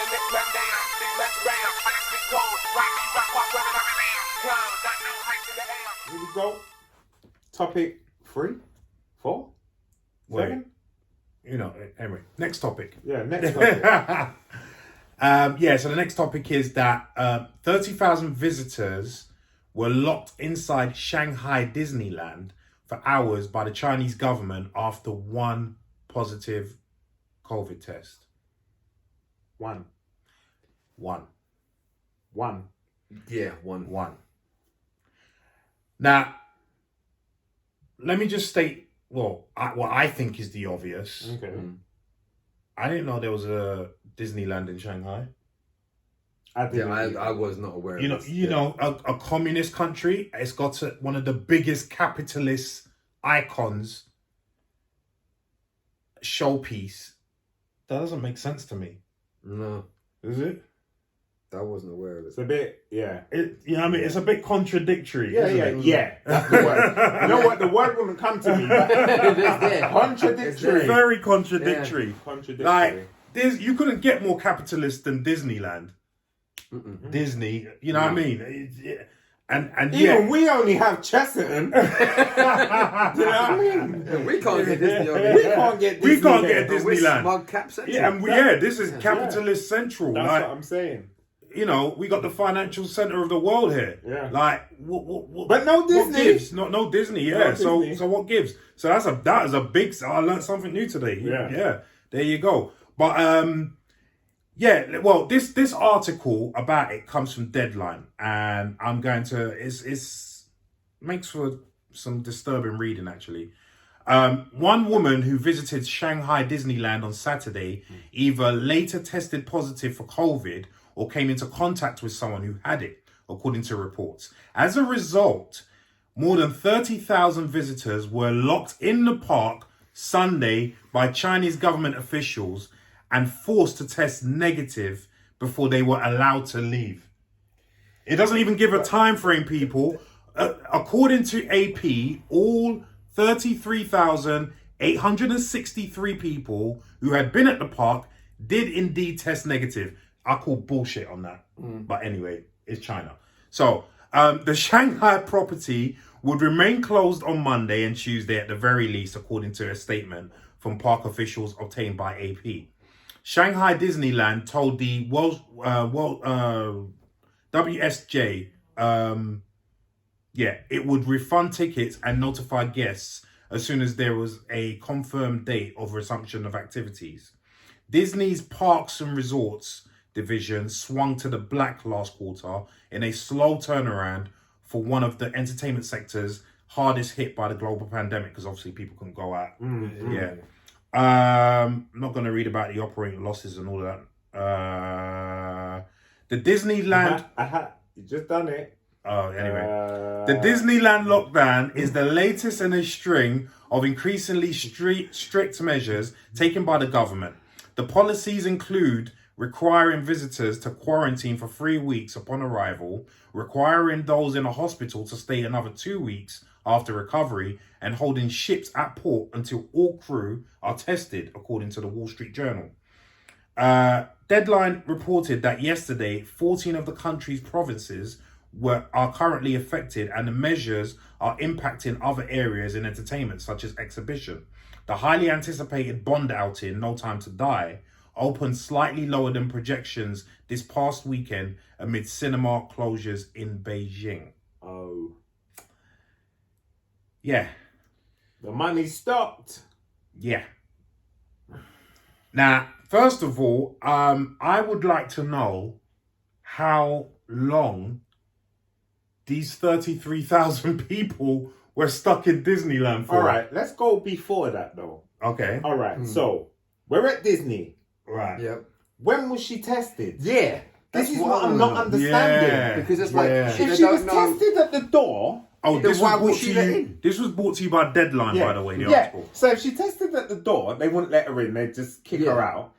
Here we go. Topic 3, 4, 7. You know, anyway, next topic. Yeah, next topic. So the next topic is that 30,000 visitors were locked inside Shanghai Disneyland for hours by the Chinese government after one positive COVID test. One. Yeah, one. Now, let me just state, what I think is the obvious. Okay. I didn't know there was a Disneyland in Shanghai. I was not aware of this. You know, a communist country, it's got one of the biggest capitalist icons, showpiece. That doesn't make sense to me. No, Is it? I wasn't aware of it. It's a bit, yeah. I mean, it's a bit contradictory. Yeah. That's the word. You know what? The word wouldn't come to me. But contradictory. Very contradictory. Yeah. Contradictory. Like, you couldn't get more capitalist than Disneyland. Disney, you know what I mean? And even we only have Chesterton. Do you know what I mean? Yeah, we can't get Disney over We here. can't get Disneyland. We can't get Disneyland. Smug cap central. Yeah, and this is capitalist central. That's like, what I'm saying. You know, we got the financial center of the world here. Yeah. Like, what, but no Disney. What gives? No Disney. Yeah. No Disney. So what gives? So that is a big. I learned something new today. Yeah. There you go. But well, this article about it comes from Deadline, and I'm going to. It's makes for some disturbing reading actually. One woman who visited Shanghai Disneyland on Saturday either later tested positive for COVID or came into contact with someone who had it, according to reports. As a result, more than 30,000 visitors were locked in the park Sunday by Chinese government officials and forced to test negative before they were allowed to leave. It doesn't even give a time frame, people. According to AP, all 33,863 people who had been at the park did indeed test negative. I call bullshit on that. But anyway, it's China. So the Shanghai property would remain closed on Monday and Tuesday at the very least, according to a statement from park officials obtained by AP. Shanghai Disneyland told the WSJ, it would refund tickets and notify guests as soon as there was a confirmed date of resumption of activities. Disney's Parks and Resorts division swung to the black last quarter in a slow turnaround for one of the entertainment sector's hardest hit by the global pandemic, because obviously people couldn't go out. I'm not going to read about the operating losses and all of that. The Disneyland... You just done it. Oh, anyway. The Disneyland lockdown is the latest in a string of increasingly strict measures taken by the government. The policies include requiring visitors to quarantine for 3 weeks upon arrival, requiring those in a hospital to stay another 2 weeks after recovery, and holding ships at port until all crew are tested, according to the Wall Street Journal. Deadline reported that yesterday, 14 of the country's provinces are currently affected, and the measures are impacting other areas in entertainment, such as exhibition. The highly anticipated Bond outing, No Time to Die, opened slightly lower than projections this past weekend amid cinema closures in Beijing. Oh. Yeah. The money stopped. Yeah. Now, first of all, I would like to know how long these 33,000 people were stuck in Disneyland for. All right, let's go before that though. Okay. All right, so we're at Disney. Right. Yep. When was she tested? Yeah. This is what I'm not understanding. Yeah. Because it's like, If she was tested at the door... Oh, Then this why was would brought she to let you. in? This was brought to you by Deadline, by the way. The article. So if she tested at the door, they wouldn't let her in. They'd just kick her out.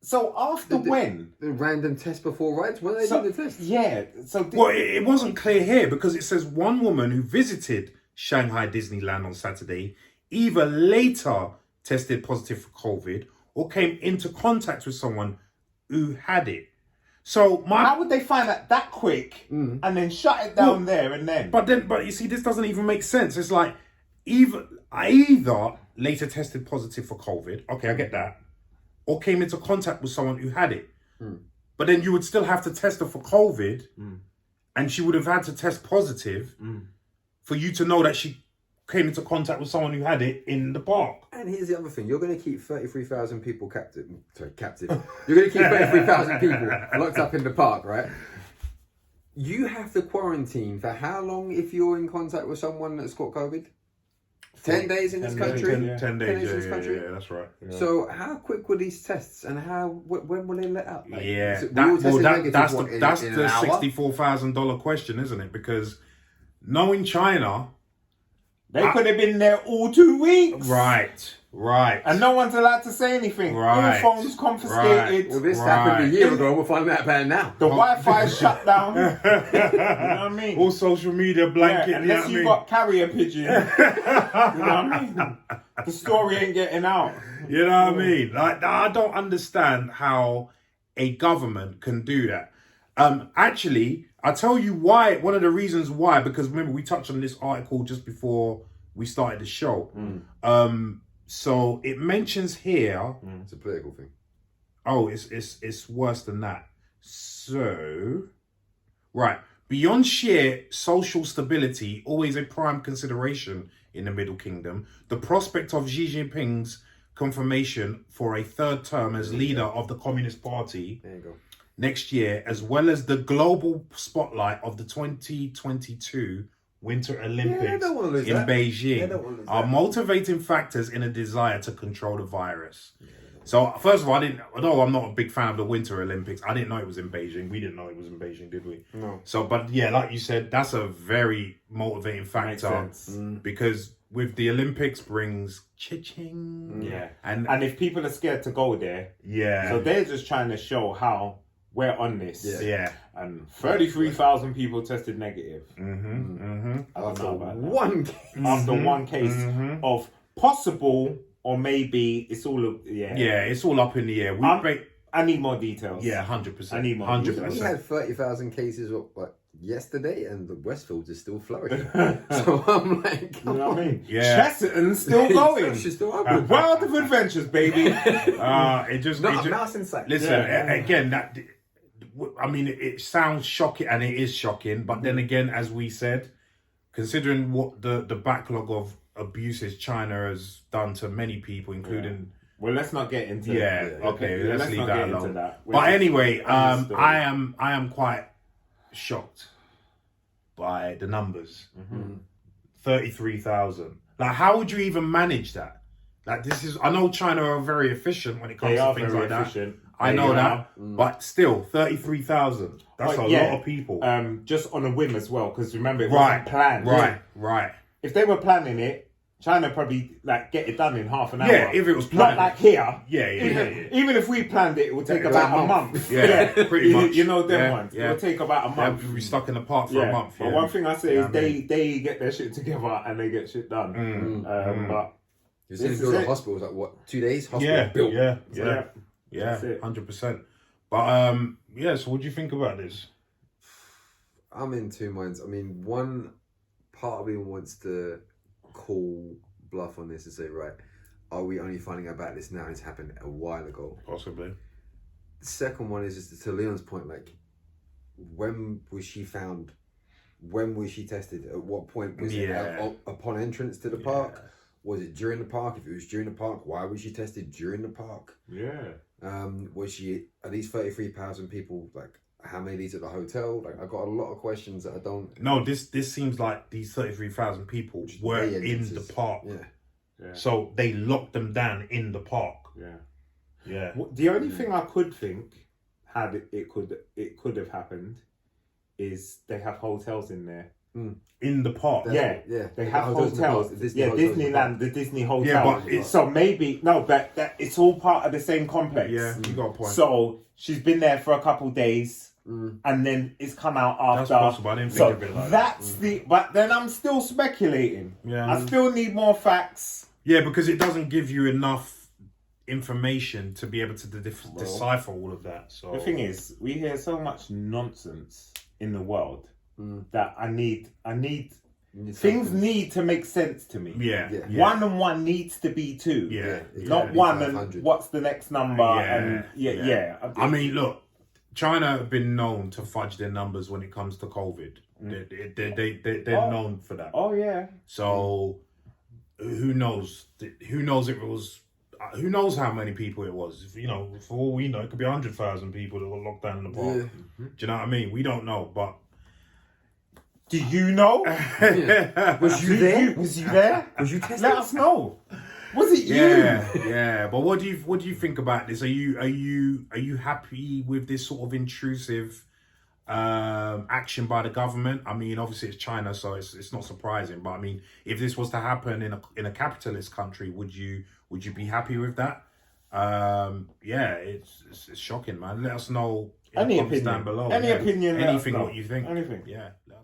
So after when? The random test before rides? When they do the test? Yeah. So Well, it wasn't clear here because it says one woman who visited Shanghai Disneyland on Saturday either later tested positive for COVID or came into contact with someone who had it. So how would they find that quick and then shut it down there and then? But you see, this doesn't even make sense. It's like I either later tested positive for COVID. Okay, I get that. Or came into contact with someone who had it. But then you would still have to test her for COVID, and she would have had to test positive for you to know that she came into contact with someone who had it in the park. And here's the other thing: you're going to keep 33,000 people captive. You're going to keep 33,000 people locked up in the park, right? You have to quarantine for how long if you're in contact with someone that's got COVID? 10 days in this country? 10 days in this country? Yeah, that's right. Yeah. So how quick were these tests and when will they let out? Like, that's the $64,000 question, isn't it? Because knowing China... They could have been there all 2 weeks. Right. And no one's allowed to say anything. Right. All phones confiscated. Well, this happened a year ago. We'll find out about it now. The Wi-Fi is shut down. You know what I mean? All social media blanket. Yeah, unless you got carrier pigeon. You know what I mean? The story ain't getting out. You know what I mean? Like, I don't understand how a government can do that. Actually, I'll tell you why. One of the reasons why, because remember we touched on this article just before we started the show. So it mentions here. It's a political thing. Oh, it's worse than that. So, right. Beyond sheer social stability, always a prime consideration in the Middle Kingdom, the prospect of Xi Jinping's confirmation for a third term as leader of the Communist Party. There you go. Next year, as well as the global spotlight of the 2022 Winter Olympics in Beijing, are motivating factors in a desire to control the virus. So, first of all, although I'm not a big fan of the Winter Olympics, I didn't know it was in Beijing. We didn't know it was in Beijing, did we? No. So, but yeah, like you said, that's a very motivating factor because with the Olympics brings cha-ching. Yeah. And if people are scared to go there, so they're just trying to show how we're on this. Yeah. And 33,000 people tested negative. After one case of possible or maybe it's all it's all up in the air. I need more details. Yeah, 100%. I need more 100%. We had 30,000 cases yesterday, and the Westfields is still flourishing. So I'm like, you know what I mean? Yeah. Chesterton's still going. She's still open. World of adventures, baby. Mouse inside. Listen, again, it sounds shocking, and it is shocking. But then again, as we said, considering what the backlog of abuses China has done to many people, including. Well, let's not get into let's leave that alone. But anyway, I am quite shocked by the numbers. 33,000. Like, how would you even manage that? Like, I know China are very efficient when it comes to things like that. I know that, but still, 33,000. That's a lot of people. Just on a whim as well, because remember, it wasn't planned. Right. If they were planning it, China probably get it done in half an hour. Yeah, if it was planned. Not like here. Even if we planned it, it would take about a month. Yeah, pretty much. You know them ones. It would take about a month. We'll be stuck in the park for a month. But one thing I say is they get their shit together and they get shit done. But you've seen build a hospital, like what, 2 days? Hospital built. Yeah, 100%. But so what do you think about this? I'm in two minds. I mean, one part of me wants to call bluff on this and say, right, are we only finding out about this now? It's happened a while ago. Possibly. The second one is just to Leon's point, like, when was she found? When was she tested? At what point was it upon entrance to the park? Was it during the park? If it was during the park, why was she tested during the park? Are these 33,000 people, like, how many of these at the hotel? Like, I got a lot of questions that I don't... No, this seems like these 33,000 people were in the park. Yeah. So they locked them down in the park. Yeah. The only thing I could think it could have happened is they have hotels in there. In the park. They have hotels. Disneyland, the Disney hotel. Yeah, but so maybe but it's all part of the same complex. Yeah, you got a point. So she's been there for a couple of days, and then it's come out after. That's possible. I didn't think of it like that. But then I'm still speculating. Yeah, I still need more facts. Yeah, because it doesn't give you enough information to be able to decipher all of that. So The thing is, we hear so much nonsense in the world that I need things need to make sense to me. yeah. 1 and 1 needs to be 2. Yeah. Not 1 and what's the next number? I mean, look, China have been known to fudge their numbers when it comes to COVID. They're known for that. Oh yeah. So who knows? Who knows if it was? Who knows how many people it was? If, for all we know, it could be 100,000 people that were locked down in the park. Yeah. Do you know what I mean? We don't know, but. Do you know? Was you there? Was you there? Was you tested? Let us know. Was it you? Yeah. But what do you think about this? Are you happy with this sort of intrusive action by the government? I mean, obviously it's China, so it's not surprising. But I mean, if this was to happen in a capitalist country, would you be happy with that? It's shocking, man. Let us know in Any the comments opinion down below. Any opinion? Let us Anything know. what you think. Anything. Yeah. Let us know.